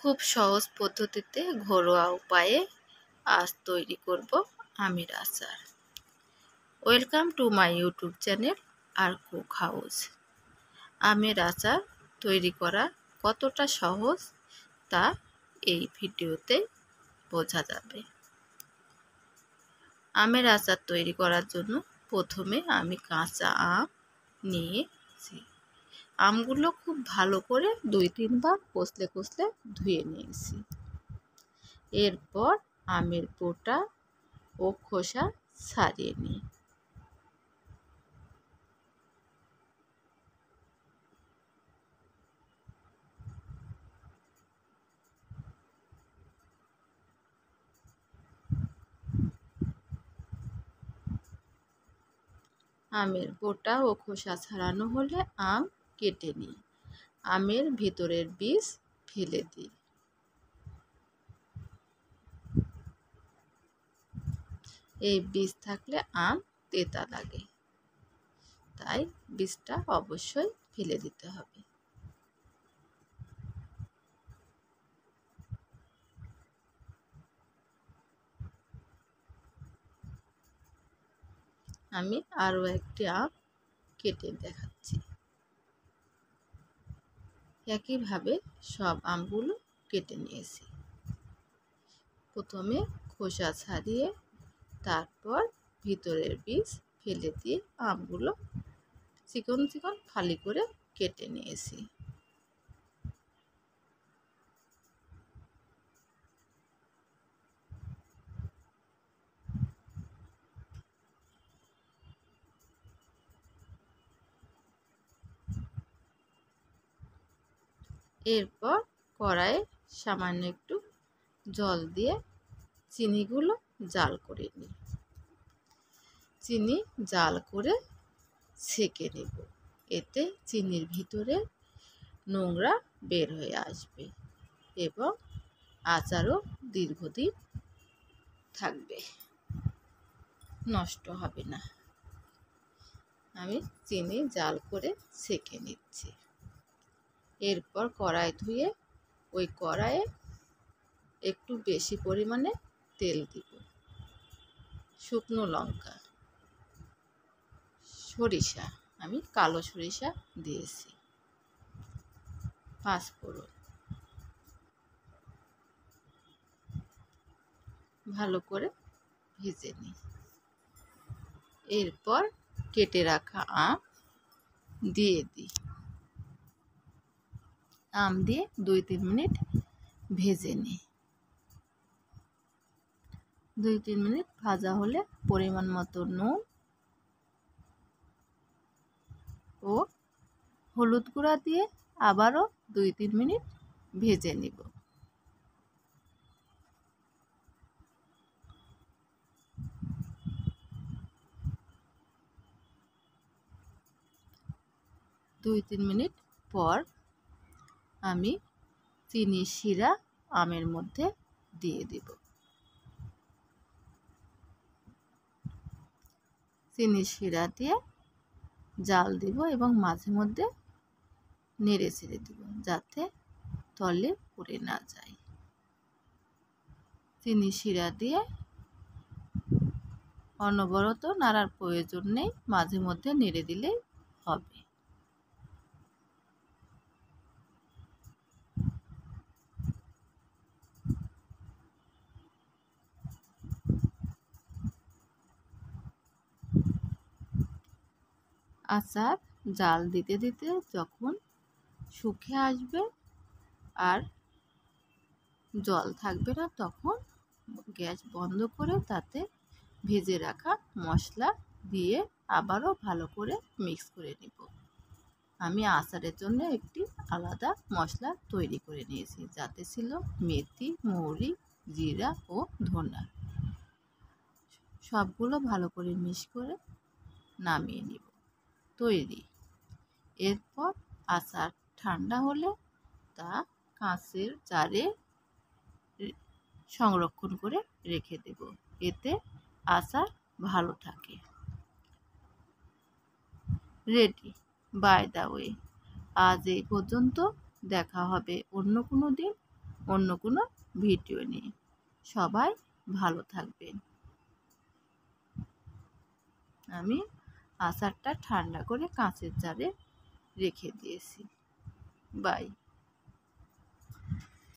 খুব সহজ পদ্ধতিতে ঘরোয়া উপায়ে আজ তৈরি করব আমের আচার। Welcome to my YouTube channel আর কুক হাউস। আমের আচার তৈরি করা কতটা সহজ তা এই ভিডিওতে বোঝা যাবে। আমের আচার তৈরি করার জন্য প্রথমে আমি কাঁচা আম নিয়েছি। আমগুলো খুব ভালো করে 2-3 বার কষলে কষলে ধুয়ে নিয়েছি। এরপর আমের বোটা ও খোসা ছাড়িয়ে নিই। আমের বোটা ও খোসা ছাড়ানো হলে আম কেটে নিই। আমের ভিতরের বীজ ফেলে দিই। এই বীজ থাকলে আম তেতা লাগে, তাই বীজটা অবশ্যই ফেলে দিতে হবে। আমি আরও একটি আম কেটে দেখাচ্ছি। একইভাবে সব আমগুলো কেটে নিয়েছি। প্রথমে খোসা ছাড়িয়ে তারপর ভিতরের বীজ ফেলে দিয়ে আমগুলো চিকন চিকন ফালি করে কেটে নিয়েছি। এরপর কড়াইয়ে সামান্য একটু জল দিয়ে চিনিগুলো জাল করে নিই। চিনি জাল করে ছেঁকে নেব। এতে চিনির ভিতরে নোংরা বের হয়ে আসবে এবং আচারও দীর্ঘদিন থাকবে, নষ্ট হবে না। আমি চিনি জাল করে ছেঁকে নিচ্ছি। এরপর কড়াই ধুয়ে ওই কড়াইয়ে একটু বেশি পরিমাণে তেল দিব। শুকনো লঙ্কা, সরিষা, আমি কালো সরিষা দিয়েছি, পাঁচফোড়ন, ভালো করে ভেজে নিই। এরপর কেটে রাখা আম দিয়ে দিই। আম দিয়ে 2-3 মিনিট ভেজে নিই। 2-3 মিনিট ভাজা হলে পরিমাণ মতো নুন ও হলুদ গুঁড়া দিয়ে আবারও 2-3 মিনিট ভেজে নিব। দুই তিন মিনিট পর আমি চিনি শিরা আমের মধ্যে দিয়ে দিব। চিনি শিরা দিয়ে জাল দিব এবং মাঝে মধ্যে নেড়ে ছেড়ে দিব যাতে তলে পুড়ে না যায়। চিনি শিরা দিয়ে অনবরত নাড়ার প্রয়োজন নেই, মাঝে মধ্যে নেড়ে দিলেই হবে। আচার জাল দিতে দিতে যখন শুকিয়ে আসবে আর জল থাকবে না, তখন গ্যাস বন্ধ করে তাতে ভেজে রাখা মশলা দিয়ে আবারও ভালো করে মিক্স করে নেব। আমি আচারের জন্য একটি আলাদা মশলা তৈরি করে নিয়েছি, যাতে ছিল মেথি, মৌরি, জিরা ও ধনা। সবগুলো ভালো করে মিক্স করে নামিয়ে নেব। তৈরি। এরপর আচার ঠান্ডা হলে তা কাঁচের জারে সংরক্ষণ করে রেখে দেব, এতে আচার ভালো থাকে। রেডি। বাই দ্য ওয়ে, আজ এই পর্যন্ত। দেখা হবে অন্য কোনো দিন অন্য কোনো ভিডিও নিয়ে। সবাই ভালো থাকবেন। আমি আচারটা ঠান্ডা করে কাঁচের জারে রেখে দিয়েছি। বাই।